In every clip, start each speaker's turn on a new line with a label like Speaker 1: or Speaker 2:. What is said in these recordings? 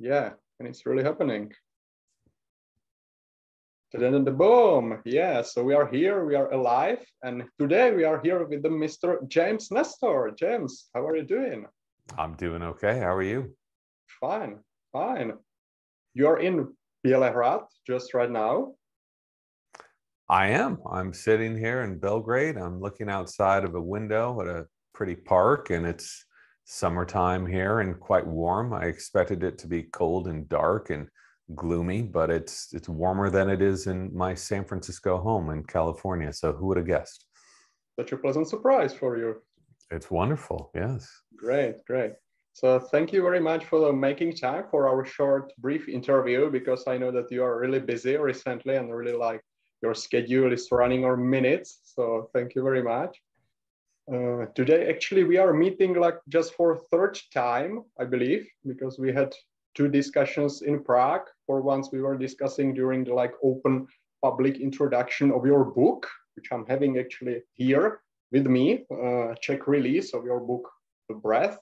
Speaker 1: Yeah, and it's really happening. And the boom. Yeah, so we are here, we are alive, and today we are here with the Mr. James Nestor. James, how are you doing?
Speaker 2: I'm doing okay. How are you?
Speaker 1: Fine, fine. You're in Bělehrad just right now.
Speaker 2: I am. I'm sitting here in Belgrade. I'm looking outside of a window at a pretty park, and it's summertime here and quite warm. I expected it to be cold and dark and gloomy, but it's warmer than it is in my San Francisco home in California. So who would have guessed?
Speaker 1: Such a pleasant surprise for you.
Speaker 2: It's wonderful. Yes.
Speaker 1: Great, great. So thank you very much for making time for our short, brief interview, because I know that you are really busy recently and really like your schedule is running on minutes. So thank you very much. Today, actually, we are meeting like just for third time, I believe, because we had two discussions in Prague. For once, we were discussing during the like open public introduction of your book, which I'm having actually here with me, Czech release of your book, The Breath,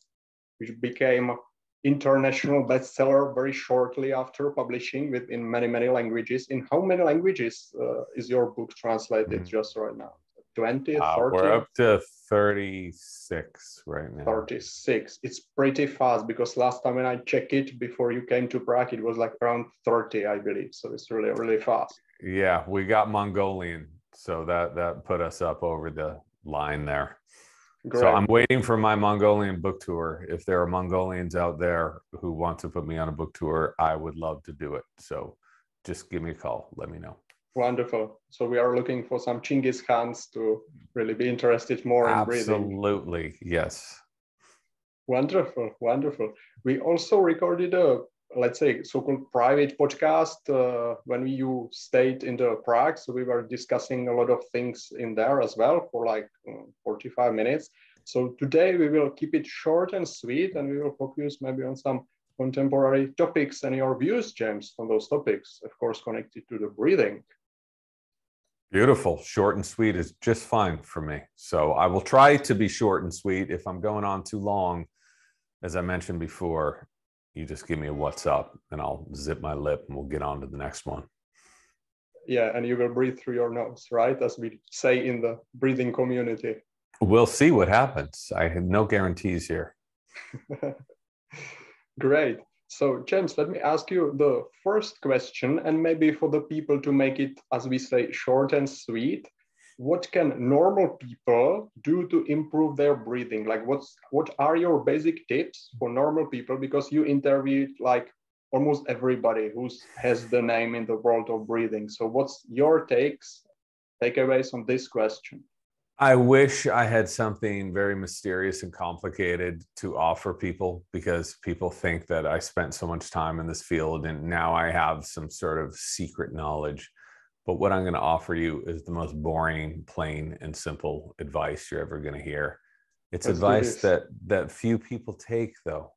Speaker 1: which became international bestseller very shortly after publishing in many, many languages. In how many languages is your book translated just right now? 20, 30?
Speaker 2: We're up to 36 right now.
Speaker 1: 36. It's pretty fast because last time when I checked it before you came to Prague, it was like around 30, I believe. So it's really, really fast.
Speaker 2: Yeah, we got Mongolian. So that put us up over the line there. Great. So I'm waiting for my Mongolian book tour. If there are Mongolians out there who want to put me on a book tour, I would love to do it. So just give me a call. Let me know.
Speaker 1: Wonderful. So we are looking for some Genghis Khans to really be interested more in breathing.
Speaker 2: Absolutely. Yes.
Speaker 1: Wonderful. Wonderful. We also recorded a, let's say, so-called private podcast when you stayed in the Prague. So we were discussing a lot of things in there as well for like 45 minutes. So today we will keep it short and sweet, and we will focus maybe on some contemporary topics and your views, James, on those topics, of course, connected to the breathing.
Speaker 2: Beautiful. Short and sweet is just fine for me. So I will try to be short and sweet. If I'm going on too long, as I mentioned before, you just give me a what's up and I'll zip my lip and we'll get on to the next one.
Speaker 1: Yeah, and you will breathe through your nose, right? As we say in the breathing community.
Speaker 2: We'll see what happens. I have no guarantees here.
Speaker 1: Great. So, James, let me ask you the first question, and maybe for the people to make it, as we say, short and sweet. What can normal people do to improve their breathing? Like, what are your basic tips for normal people? Because you interviewed like almost everybody who has the name in the world of breathing. So, what's your takeaways on this question?
Speaker 2: I wish I had something very mysterious and complicated to offer people, because people think that I spent so much time in this field and now I have some sort of secret knowledge. But what I'm going to offer you is the most boring, plain, and simple advice you're ever going to hear. It's advice that few people take, though.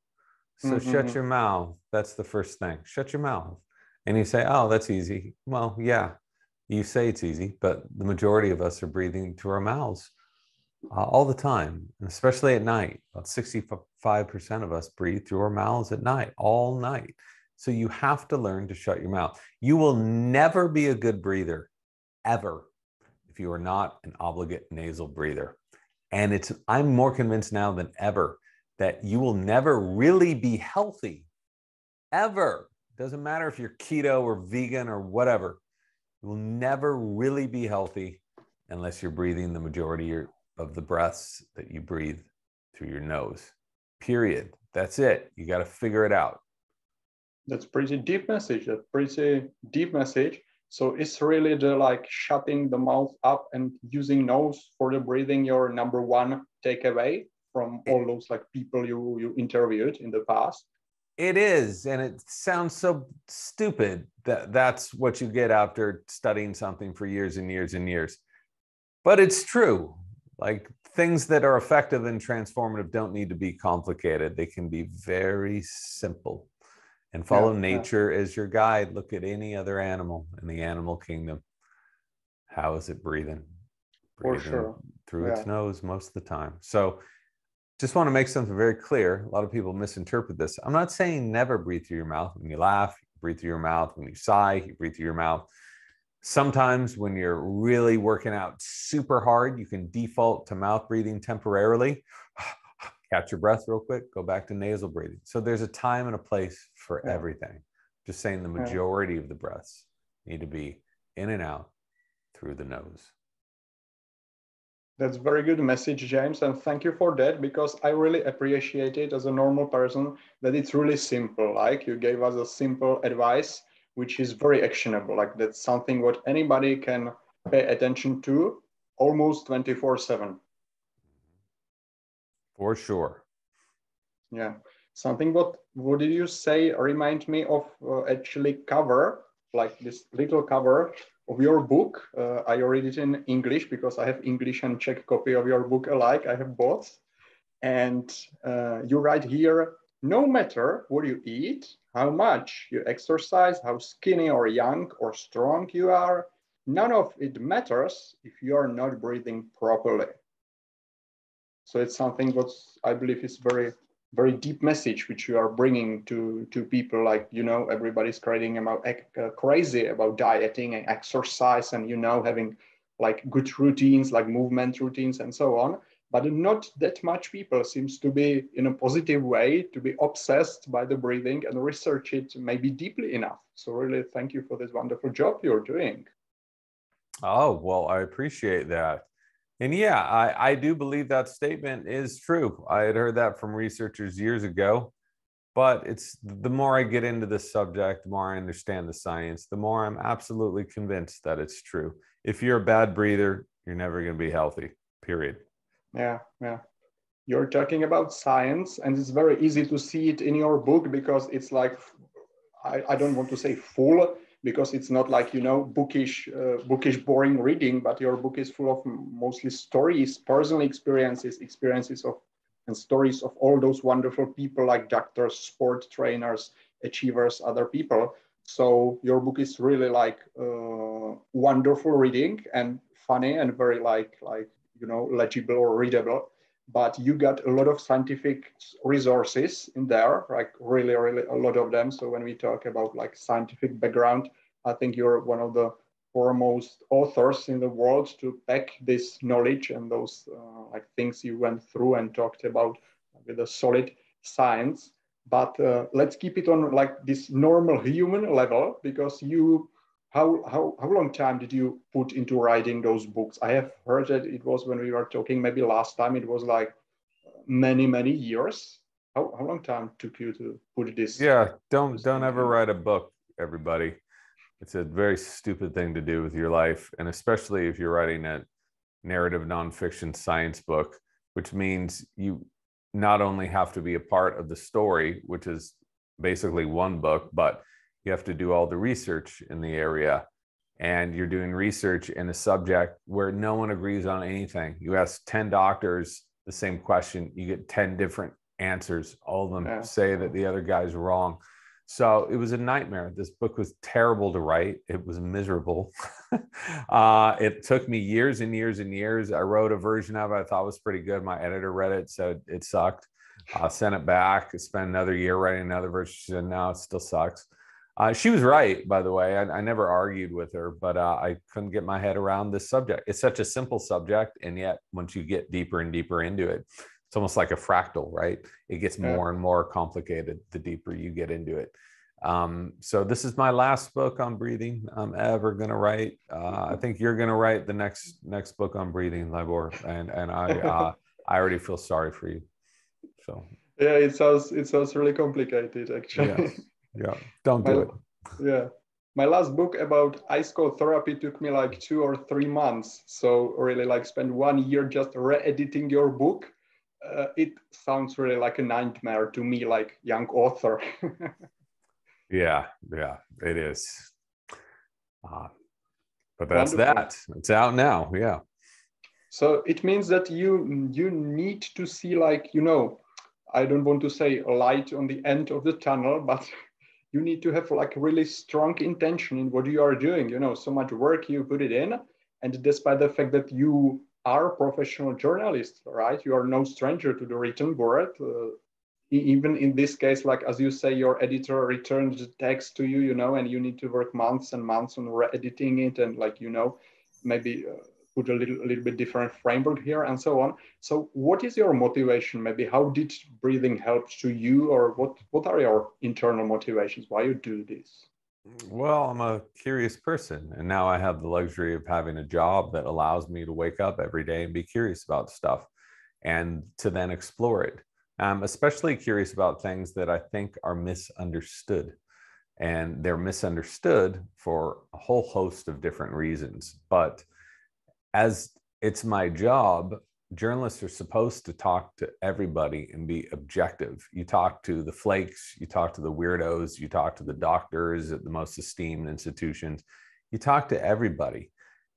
Speaker 2: So shut your mouth. That's the first thing. Shut your mouth. And you say, oh, that's easy. Well, yeah. You say it's easy, but the majority of us are breathing through our mouths all the time, and especially at night. About 65% of us breathe through our mouths at night, all night. So you have to learn to shut your mouth. You will never be a good breather, ever, if you are not an obligate nasal breather. And I'm more convinced now than ever that you will never really be healthy, ever. Doesn't matter if you're keto or vegan or whatever. You will never really be healthy unless you're breathing the majority of the breaths that you breathe through your nose. Period. That's it. You got to figure it out.
Speaker 1: That's pretty deep message. That's pretty deep message. So it's really the like shutting the mouth up and using nose for the breathing your number one takeaway from all those like people you interviewed in the past.
Speaker 2: It is, and it sounds so stupid that that's what you get after studying something for years and years and years. But it's true. Like, things that are effective and transformative don't need to be complicated. They can be very simple. And follow nature as your guide. Look at any other animal in the animal kingdom. How is it breathing?
Speaker 1: For sure.
Speaker 2: Through its nose most of the time. So just want to make something very clear. A lot of people misinterpret this. I'm not saying never breathe through your mouth. When you laugh, you breathe through your mouth. When you sigh, you breathe through your mouth. Sometimes when you're really working out super hard, you can default to mouth breathing temporarily. Catch your breath real quick, go back to nasal breathing. So there's a time and a place for everything. Just saying the majority of the breaths need to be in and out through the nose.
Speaker 1: That's very good message, James, and thank you for that, because I really appreciate it as a normal person that it's really simple. Like you gave us a simple advice, which is very actionable. Like that's something what anybody can pay attention to almost 24/7.
Speaker 2: For sure.
Speaker 1: Yeah. Something what did you say remind me of actually cover, like this little cover of your book. I read it in English because I have English and Czech copy of your book alike. I have both. And you write here, no matter what you eat, how much you exercise, how skinny or young or strong you are, none of it matters if you are not breathing properly. So it's something what I believe is very, very deep message which you are bringing to people. Like, you know, everybody's crazy about dieting and exercise and, you know, having like good routines, like movement routines and so on. But not that much people seems to be in a positive way to be obsessed by the breathing and research it maybe deeply enough. So really thank you for this wonderful job you're doing.
Speaker 2: Oh, well, I appreciate that. And yeah, I do believe that statement is true. I had heard that from researchers years ago, but it's the more I get into this subject, the more I understand the science, the more I'm absolutely convinced that it's true. If you're a bad breather, you're never going to be healthy, period.
Speaker 1: Yeah. You're talking about science, and it's very easy to see it in your book because it's like, I don't want to say full, because it's not like, you know, bookish, boring reading, but your book is full of mostly stories, personal experiences of and stories of all those wonderful people like doctors, sport trainers, achievers, other people. So your book is really like wonderful reading and funny and very like you know, legible or readable. But you got a lot of scientific resources in there, like really a lot of them. So when we talk about like scientific background, I think you're one of the foremost authors in the world to back this knowledge and those like things you went through and talked about with a solid science. But let's keep it on like this normal human level, because you, how long time did you put into writing those books? I have heard that it was, when we were talking maybe last time, it was like many years. How long time took you to put this?
Speaker 2: Yeah, don't ever write a book, everybody. It's a very stupid thing to do with your life, and especially if you're writing a narrative nonfiction science book, which means you not only have to be a part of the story, which is basically one book, but you have to do all the research in the area. And you're doing research in a subject where no one agrees on anything. You ask 10 doctors the same question, you get 10 different answers. All of them say that the other guy's wrong. So it was a nightmare. This book was terrible to write. It was miserable. It took me years and years and years. I wrote a version of it I thought was pretty good. My editor read it, said it sucked. I sent it back, spent another year writing another version. She said, no, it still sucks. She was right, by the way. I never argued with her, but I couldn't get my head around this subject. It's such a simple subject, and yet once you get deeper and deeper into it, it's almost like a fractal, right? It gets more and more complicated the deeper you get into it. So this is my last book on breathing I'm ever going to write. I think you're going to write the next book on breathing, Libor, and I already feel sorry for you. So
Speaker 1: yeah, it sounds really complicated, actually.
Speaker 2: Yeah, don't do it.
Speaker 1: Yeah. My last book about ice cold therapy took me like 2 or 3 months. So really like spend 1 year just re-editing your book. It sounds really like a nightmare to me, like young author.
Speaker 2: Yeah, it is. But that's
Speaker 1: Wonderful.
Speaker 2: that. It's out now. Yeah.
Speaker 1: So it means that you need to see, like, you know, I don't want to say a light on the end of the tunnel, but you need to have like really strong intention in what you are doing. You know, so much work you put it in, and despite the fact that you are professional journalists, right? You are no stranger to the written word. Even in this case, like as you say, your editor returns the text to you, you know, and you need to work months and months on editing it, and like, you know, maybe put a little bit different framework here and so on. So what is your motivation? Maybe how did breathing help to you, or what are your internal motivations why you do this?
Speaker 2: Well, I'm a curious person, and now I have the luxury of having a job that allows me to wake up every day and be curious about stuff and to then explore it. I'm especially curious about things that I think are misunderstood. And they're misunderstood for a whole host of different reasons. But as it's my job, journalists are supposed to talk to everybody and be objective. You talk to the flakes, you talk to the weirdos, you talk to the doctors at the most esteemed institutions, you talk to everybody,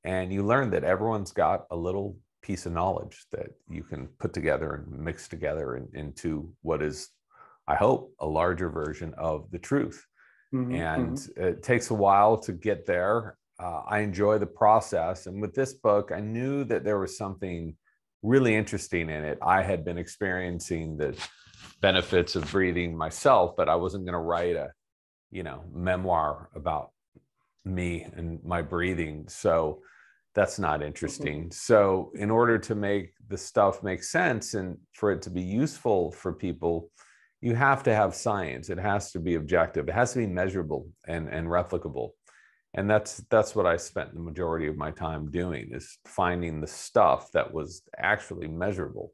Speaker 2: and you learn that everyone's got a little piece of knowledge that you can put together and mix together into what is, I hope, a larger version of the truth. And it takes a while to get there. I enjoy the process. And with this book, I knew that there was something really interesting in it. I had been experiencing the benefits of breathing myself, but I wasn't going to write a, memoir about me and my breathing. So that's not interesting. So in order to make the stuff make sense and for it to be useful for people, you have to have science. It has to be objective. It has to be measurable and replicable. And that's what I spent the majority of my time doing, is finding the stuff that was actually measurable.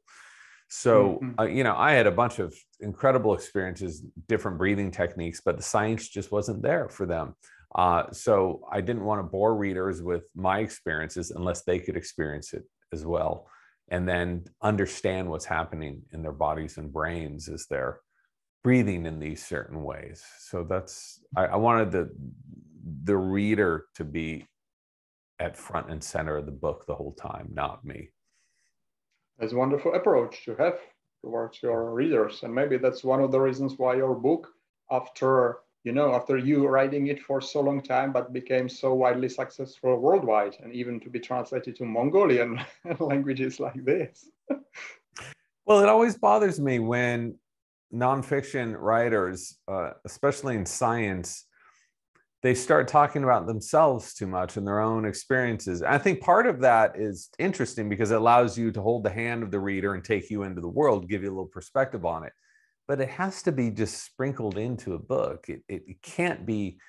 Speaker 2: So, I had a bunch of incredible experiences, different breathing techniques, but the science just wasn't there for them. So I didn't want to bore readers with my experiences unless they could experience it as well, and then understand what's happening in their bodies and brains as they're breathing in these certain ways. So I wanted the reader to be at front and center of the book the whole time, not me.
Speaker 1: That's a wonderful approach to have towards your readers. And maybe that's one of the reasons why your book, after you writing it for so long time, but became so widely successful worldwide, and even to be translated to Mongolian languages like this.
Speaker 2: Well, it always bothers me when nonfiction writers, especially in science, they start talking about themselves too much and their own experiences. I think part of that is interesting because it allows you to hold the hand of the reader and take you into the world, give you a little perspective on it. But it has to be just sprinkled into a book. It can't be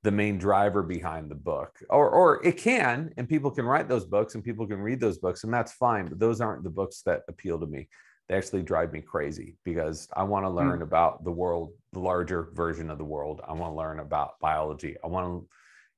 Speaker 2: the main driver behind the book, or it can, and people can write those books and people can read those books, and that's fine. But those aren't the books that appeal to me. They actually drive me crazy because I want to learn about the world, the larger version of the world. I want to learn about biology. I want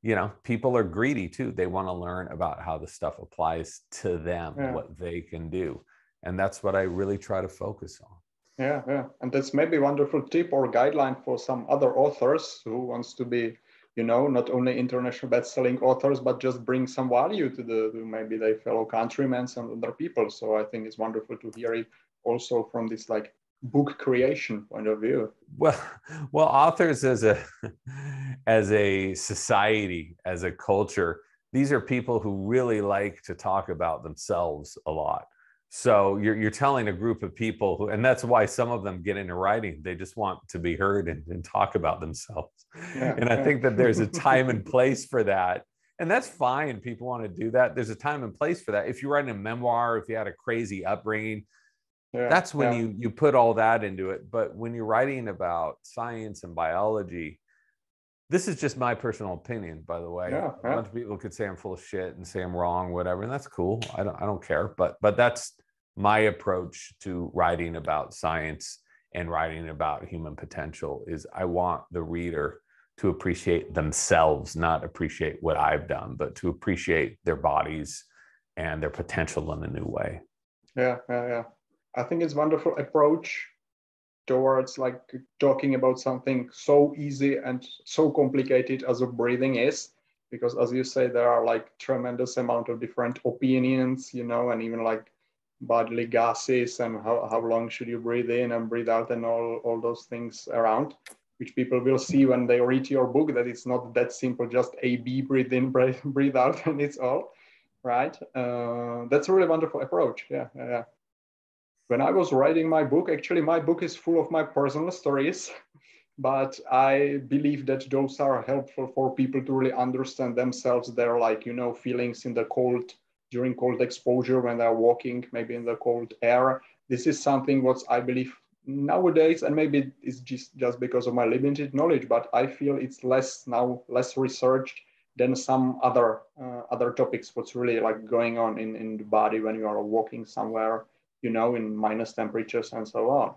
Speaker 2: to, people are greedy too. They want to learn about how the stuff applies to them, what they can do. And that's what I really try to focus on.
Speaker 1: Yeah. And that's maybe a wonderful tip or guideline for some other authors who wants to be, not only international best-selling authors, but just bring some value to maybe their fellow countrymen and other people. So I think it's wonderful to hear it also from this like book creation point of view.
Speaker 2: Well, authors as a society, as a culture, these are people who really like to talk about themselves a lot. So you're telling a group of people who, and that's why some of them get into writing. They just want to be heard and talk about themselves. And I think that there's a time and place for that. And that's fine. People want to do that. There's a time and place for that. If you're writing a memoir, if you had a crazy upbringing, that's when you put all that into it. But when you're writing about science and biology, this is just my personal opinion, by the way. A bunch of people could say I'm full of shit and say I'm wrong, whatever, and that's cool. I don't care. But that's my approach to writing about science and writing about human potential. Is I want the reader to appreciate themselves, not appreciate what I've done, but to appreciate their bodies and their potential in a new way.
Speaker 1: Yeah. I think it's a wonderful approach towards like talking about something so easy and so complicated as a breathing is, because as you say, there are like tremendous amount of different opinions, and even like bodily gases and how long should you breathe in and breathe out and all those things around, which people will see when they read your book, that it's not that simple, just A, B, breathe in, breathe out, and it's all. right? That's a really wonderful approach. Yeah, yeah, yeah. When I was writing my book, actually, my book is full of my personal stories, but I believe that those are helpful for people to really understand themselves, their like, you know, feelings in the cold, during cold exposure when they're walking, maybe in the cold air. This is something what I believe nowadays, and maybe it's just because of my limited knowledge, but I feel it's less researched than some other topics, what's really like going on in the body when you are walking somewhere, you know, in minus temperatures and so on.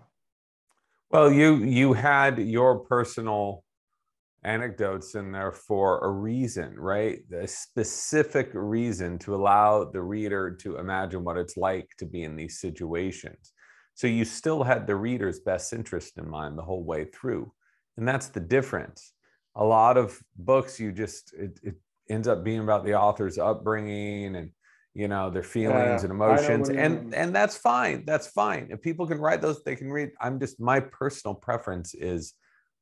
Speaker 2: Well, you had your personal anecdotes in there for a reason, right? A specific reason to allow the reader to imagine what it's like to be in these situations. So you still had the reader's best interest in mind the whole way through. And that's the difference. A lot of books, it ends up being about the author's upbringing and, you know, their feelings and emotions. And that's fine. That's fine. If people can write those, they can read. My personal preference is,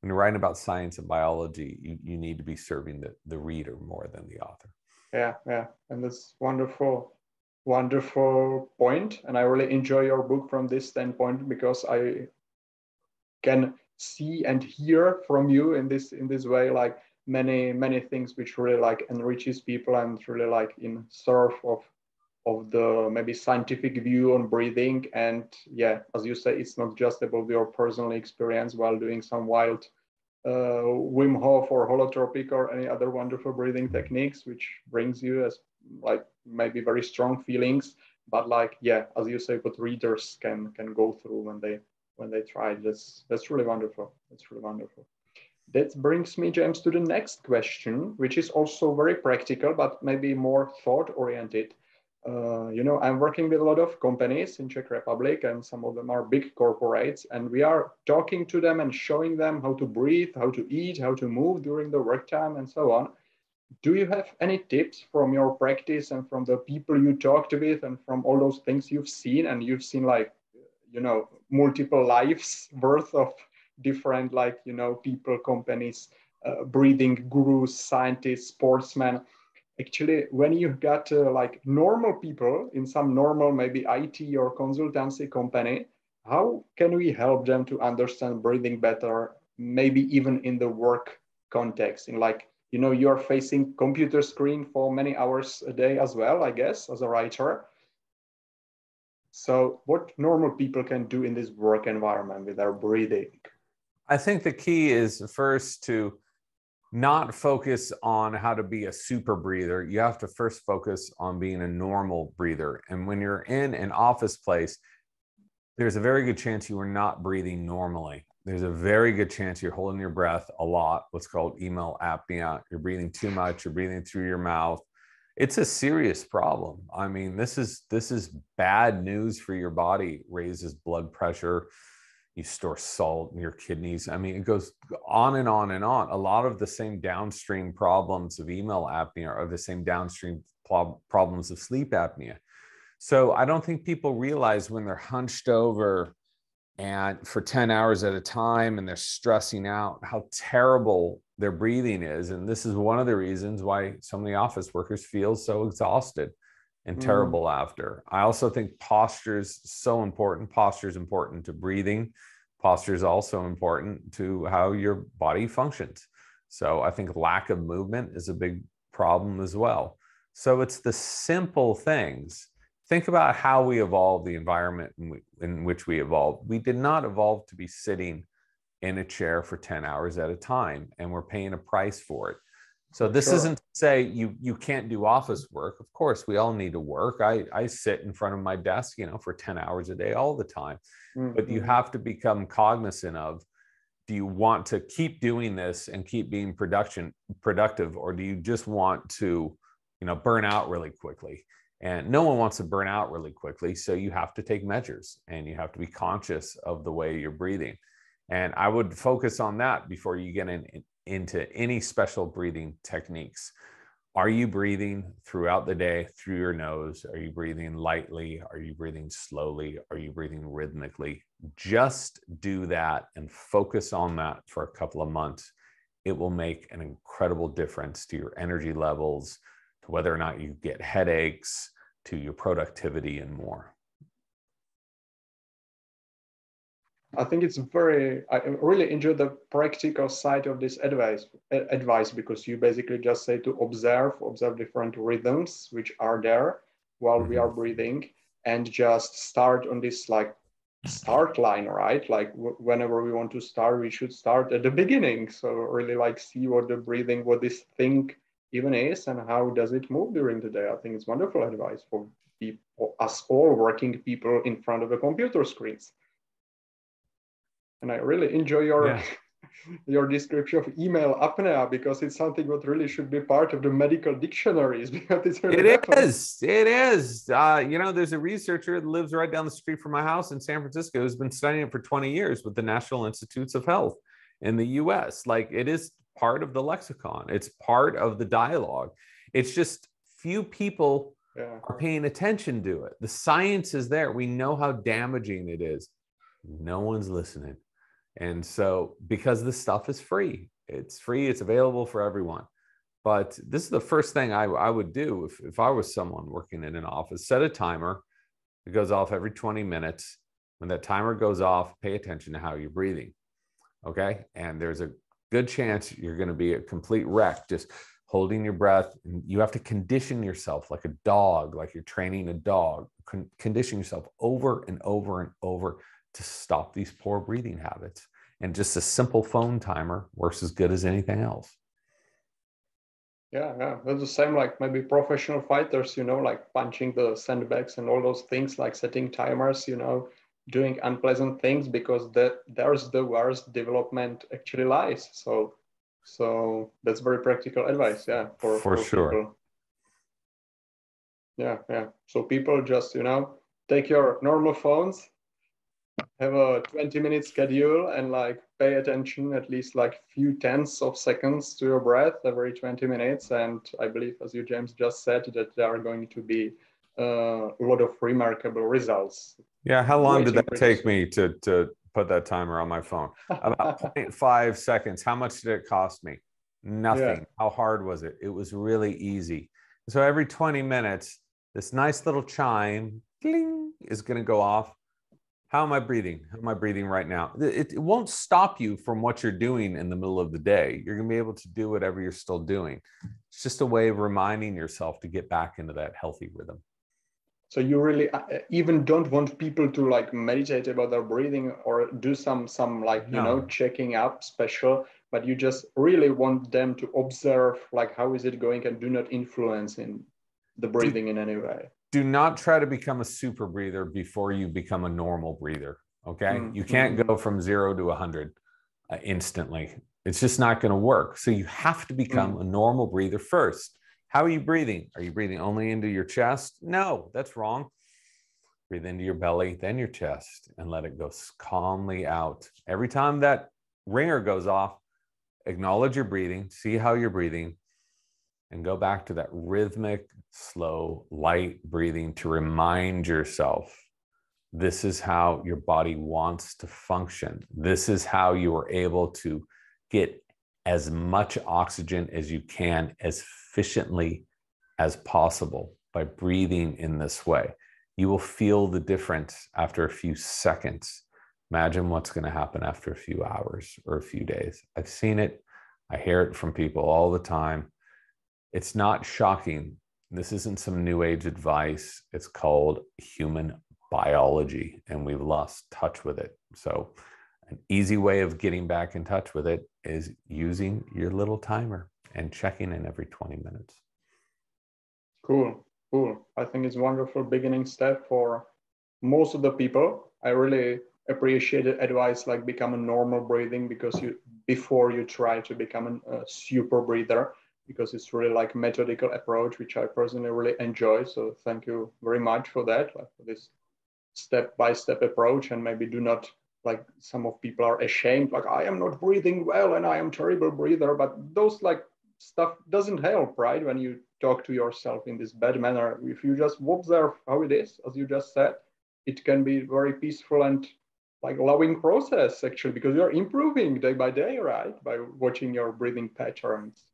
Speaker 2: when you're writing about science and biology, you need to be serving the reader more than the author.
Speaker 1: Yeah, yeah. And that's wonderful point. And I really enjoy your book from this standpoint, because I can see and hear from you in this way, like many things which really like enriches people and really like in serve of the maybe scientific view on breathing. And yeah, as you say, it's not just about your personal experience while doing some wild Wim Hof or holotropic or any other wonderful breathing techniques, which brings you as like maybe very strong feelings. But like, yeah, as you say, what readers can go through when they try. That's really wonderful. That's really wonderful. That brings me, James, to the next question, which is also very practical, but maybe more thought oriented. You know, I'm working with a lot of companies in Czech Republic, and some of them are big corporates, and we are talking to them and showing them how to breathe, how to eat, how to move during the work time, and so on. Do you have any tips from your practice and from the people you talked with and from all those things you've seen? And you've seen like, you know, multiple lives worth of different, like, you know, people, companies, breathing gurus, scientists, sportsmen. Actually, when you got like normal people in some normal, maybe IT or consultancy company, how can we help them to understand breathing better, maybe even in the work context? In like, you know, you're facing computer screen for many hours a day as well, I guess, as a writer. So what normal people can do in this work environment with their breathing?
Speaker 2: I think the key is first to not focus on how to be a super breather. You have to first focus on being a normal breather. And when you're in an office place, there's a very good chance you are not breathing normally. There's a very good chance you're holding your breath a lot, what's called email apnea. You're breathing too much, you're breathing through your mouth. It's a serious problem. I mean, this is bad news for your body. Raises blood pressure. You store salt in your kidneys. I mean, it goes on and on and on. A lot of the same downstream problems of email apnea are the same downstream problems of sleep apnea. So I don't think people realize when they're hunched over and for 10 hours at a time and they're stressing out how terrible their breathing is. And this is one of the reasons why so many office workers feel so exhausted and terrible after. I also think posture is so important. Posture is important to breathing. Posture is also important to how your body functions. So I think lack of movement is a big problem as well. So it's the simple things. Think about how we evolved, the environment in which we evolved. We did not evolve to be sitting in a chair for 10 hours at a time, and we're paying a price for it. So this isn't to say you can't do office work. Of course, we all need to work. I sit in front of my desk, you know, for 10 hours a day all the time. But you have to become cognizant of, do you want to keep doing this and keep being productive, or do you just want to, you know, burn out really quickly? And no one wants to burn out really quickly. So you have to take measures and you have to be conscious of the way you're breathing. And I would focus on that before you get into any special breathing techniques. Are you breathing throughout the day through your nose? Are you breathing lightly? Are you breathing slowly? Are you breathing rhythmically? Just do that and focus on that for a couple of months. It will make an incredible difference to your energy levels, to to whether or not you get headaches, to your productivity and more.
Speaker 1: I think I really enjoy the practical side of this advice because you basically just say to observe different rhythms which are there while we are breathing, and just start on this like start line, right? Like whenever we want to start, we should start at the beginning. So really like see what the breathing, what this thing even is and how does it move during the day. I think it's wonderful advice for people, us all working people in front of the computer screens. And I really enjoy your your description of email apnea, because it's something that really should be part of the medical dictionaries, because it's really
Speaker 2: It is. You know, there's a researcher that lives right down the street from my house in San Francisco who's been studying it for 20 years with the National Institutes of Health in the US. Like, it is part of the lexicon. It's part of the dialogue. It's just few people are paying attention to it. The science is there. We know how damaging it is. No one's listening. And so, because this stuff is free, it's available for everyone. But this is the first thing I would do if I was someone working in an office. Set a timer. It goes off every 20 minutes. When that timer goes off, pay attention to how you're breathing. Okay? And there's a good chance you're going to be a complete wreck, just holding your breath. And you have to condition yourself like a dog, like you're training a dog. Condition yourself over and over and over to stop these poor breathing habits. And just a simple phone timer works as good as anything else.
Speaker 1: Yeah. That's the same like maybe professional fighters, you know, like punching the sandbags and all those things, like setting timers, you know, doing unpleasant things, because there's the worst development actually lies. So that's very practical advice, for
Speaker 2: sure.
Speaker 1: People. Yeah. So people just, you know, take your normal phones, have a 20-minute schedule, and like pay attention at least like few tenths of seconds to your breath every 20 minutes. And I believe, as you, James, just said, that there are going to be a lot of remarkable results.
Speaker 2: Yeah, how long did that take me to put that timer on my phone? About 0.5 seconds. How much did it cost me? Nothing. How hard was it? It was really easy. So every 20 minutes, this nice little chime, ding, is going to go off. How am I breathing? How am I breathing right now? It won't stop you from what you're doing in the middle of the day. You're going to be able to do whatever you're still doing. It's just a way of reminding yourself to get back into that healthy rhythm.
Speaker 1: So you really even don't want people to like meditate about their breathing or do some like, you know, checking up special, but you just really want them to observe like how is it going and do not influence in the breathing in any way.
Speaker 2: Do not try to become a super breather before you become a normal breather. Okay. You can't go from 0 to 100 instantly. It's just not going to work. So you have to become a normal breather first. How are you breathing? Are you breathing only into your chest? No, that's wrong. Breathe into your belly, then your chest, and let it go calmly out. Every time that ringer goes off, acknowledge your breathing, see how you're breathing, and go back to that rhythmic, slow, light breathing to remind yourself this is how your body wants to function. This is how you are able to get as much oxygen as you can as efficiently as possible by breathing in this way. You will feel the difference after a few seconds. Imagine what's going to happen after a few hours or a few days. I've seen it. I hear it from people all the time. It's not shocking. This isn't some new age advice. It's called human biology, and we've lost touch with it. So an easy way of getting back in touch with it is using your little timer and checking in every 20 minutes.
Speaker 1: Cool. I think it's a wonderful beginning step for most of the people. I really appreciate advice like become a normal breathing, because before you try to become a super breather, because it's really like a methodical approach, which I personally really enjoy. So thank you very much for that, like for this step-by-step approach. And maybe do not, like some of people are ashamed, like I am not breathing well and I am terrible breather, but those like stuff doesn't help, right? When you talk to yourself in this bad manner, if you just observe how it is, as you just said, it can be very peaceful and like loving process actually, because you're improving day by day, right? By watching your breathing patterns.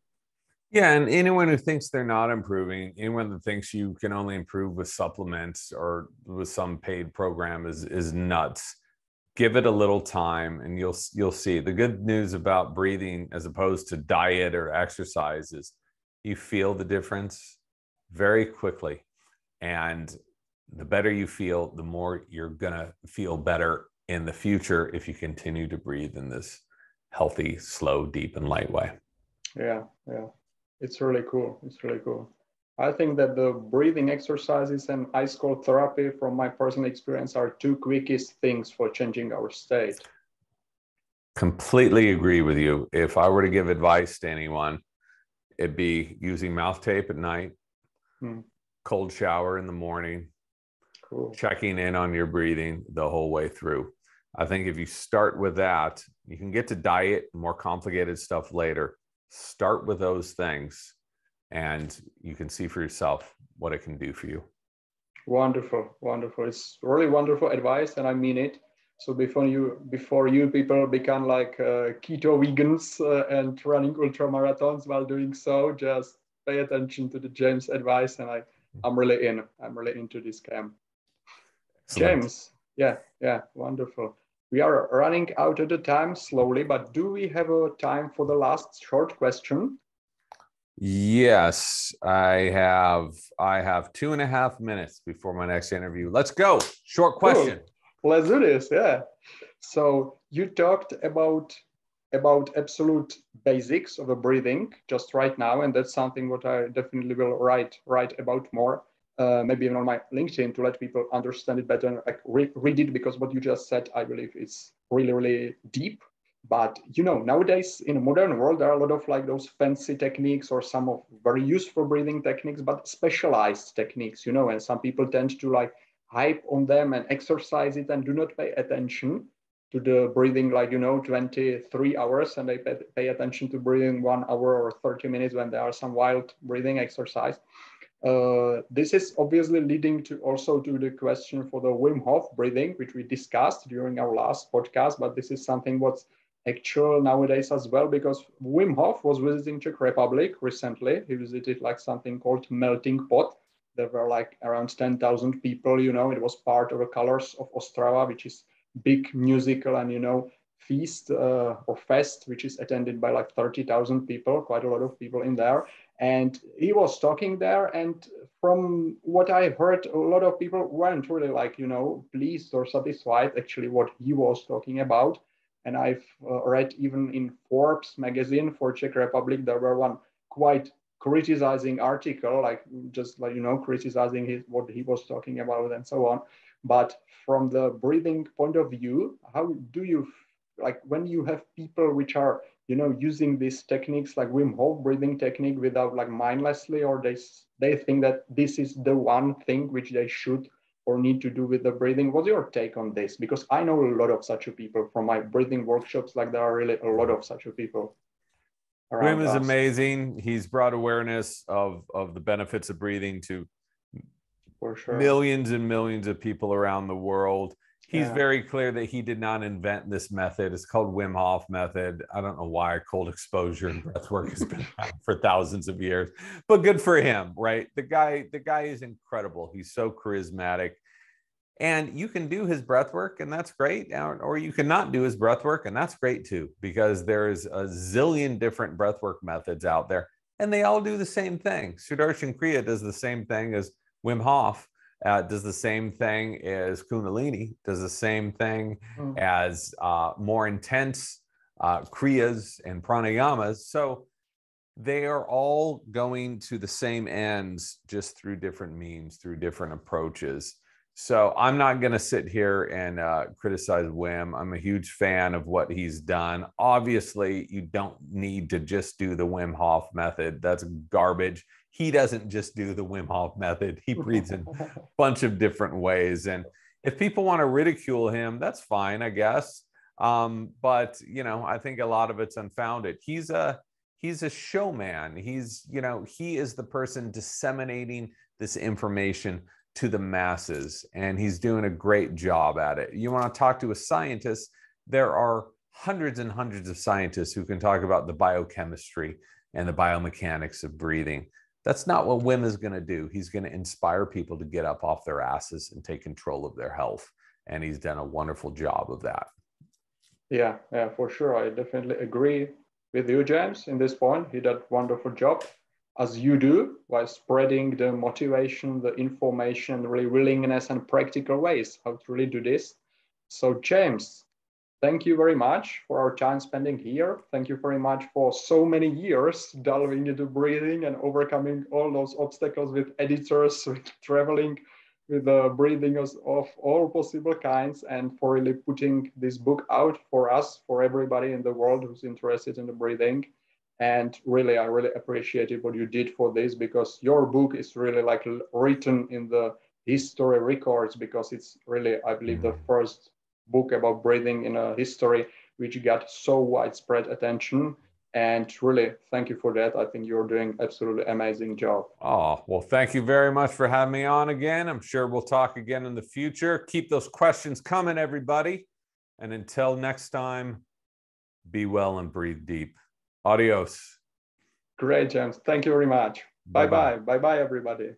Speaker 2: Yeah, and anyone who thinks they're not improving, anyone that thinks you can only improve with supplements or with some paid program is nuts. Give it a little time and you'll see. The good news about breathing as opposed to diet or exercise is you feel the difference very quickly. And the better you feel, the more you're gonna feel better in the future if you continue to breathe in this healthy, slow, deep, and light way.
Speaker 1: Yeah, yeah. It's really cool. It's really cool. I think that the breathing exercises and ice cold therapy, from my personal experience, are two quickest things for changing our state.
Speaker 2: Completely agree with you. If I were to give advice to anyone, it'd be using mouth tape at night, cold shower in the morning, checking in on your breathing the whole way through. I think if you start with that, you can get to diet and more complicated stuff later. Start with those things and you can see for yourself what it can do for you.
Speaker 1: Wonderful, wonderful. It's really wonderful advice, and I mean it. So before you people become like keto vegans and running ultra marathons while doing so, just pay attention to the James advice, and I'm really in. I'm really into this camp. Excellent. James, yeah, wonderful. We are running out of the time slowly, but do we have a time for the last short question?
Speaker 2: Yes, I have 2.5 minutes before my next interview. Let's go. Short question.
Speaker 1: Cool. Let's do this. Yeah. So you talked about absolute basics of the breathing just right now, and that's something what I definitely will write about more. Maybe even on my LinkedIn to let people understand it better. Like read it, because what you just said, I believe, is really, really deep. But nowadays in a modern world, there are a lot of like those fancy techniques or some of very useful breathing techniques, but specialized techniques, and some people tend to like hype on them and exercise it and do not pay attention to the breathing, like 23 hours, and they pay attention to breathing 1 hour or 30 minutes when there are some wild breathing exercise. This is obviously leading to the question for the Wim Hof breathing, which we discussed during our last podcast, but this is something what's actual nowadays as well, because Wim Hof was visiting Czech Republic recently. He visited like something called Melting Pot. There were like around 10,000 people, it was part of the Colors of Ostrava, which is big musical and, feast or fest, which is attended by like 30,000 people, quite a lot of people in there. And he was talking there, and from what I heard, a lot of people weren't really like, pleased or satisfied actually what he was talking about. And I've read even in Forbes magazine for Czech Republic, there were one quite criticizing article, like just like, criticizing what he was talking about and so on. But from the breathing point of view, how do you, like when you have people which are, using these techniques like Wim Hof breathing technique without like mindlessly, or they think that this is the one thing which they should or need to do with the breathing. What's your take on this? Because I know a lot of such people from my breathing workshops, like there are really a lot of such people around
Speaker 2: Wim is
Speaker 1: us.
Speaker 2: amazing. He's brought awareness of the benefits of breathing to
Speaker 1: For sure.
Speaker 2: Millions and millions of people around the world. He's very clear that he did not invent this method. It's called Wim Hof method. I don't know why cold exposure and breath work has been around for thousands of years, but good for him, right? The guy is incredible. He's so charismatic. And you can do his breath work, and that's great. Or you cannot do his breath work, and that's great too, because there's a zillion different breath work methods out there, and they all do the same thing. Sudarshan Kriya does the same thing as Wim Hof. Does the same thing as Kundalini, does the same thing as more intense Kriyas and Pranayamas. So they are all going to the same ends, just through different means, through different approaches. So I'm not going to sit here and criticize Wim. I'm a huge fan of what he's done. Obviously, you don't need to just do the Wim Hof method. That's garbage. He doesn't just do the Wim Hof method. He breathes in a bunch of different ways. And if people want to ridicule him, that's fine, I guess. But, I think a lot of it's unfounded. He's a showman. He is the person disseminating this information to the masses, and he's doing a great job at it. You want to talk to a scientist, there are hundreds and hundreds of scientists who can talk about the biochemistry and the biomechanics of breathing. That's not what Wim is going to do. He's going to inspire people to get up off their asses and take control of their health. And he's done a wonderful job of that.
Speaker 1: Yeah, for sure. I definitely agree with you, James, in this point. He did a wonderful job, as you do, by spreading the motivation, the information, really willingness and practical ways how to really do this. So, James, thank you very much for our time spending here. Thank you very much for so many years delving into breathing and overcoming all those obstacles with editors, with traveling, with the breathing of all possible kinds, and for really putting this book out for us, for everybody in the world who's interested in the breathing. And really, I really appreciated what you did for this, because your book is really like written in the history records, because it's really, I believe, the first book about breathing in a history which got so widespread attention. And really, thank you for that. I think you're doing absolutely amazing job.
Speaker 2: Oh, well, thank you very much for having me on again. I'm sure we'll talk again in the future. Keep those questions coming, everybody. And until next time, be well and breathe deep. Adios.
Speaker 1: Great, James. Thank you very much. Bye-bye. Bye-bye, everybody.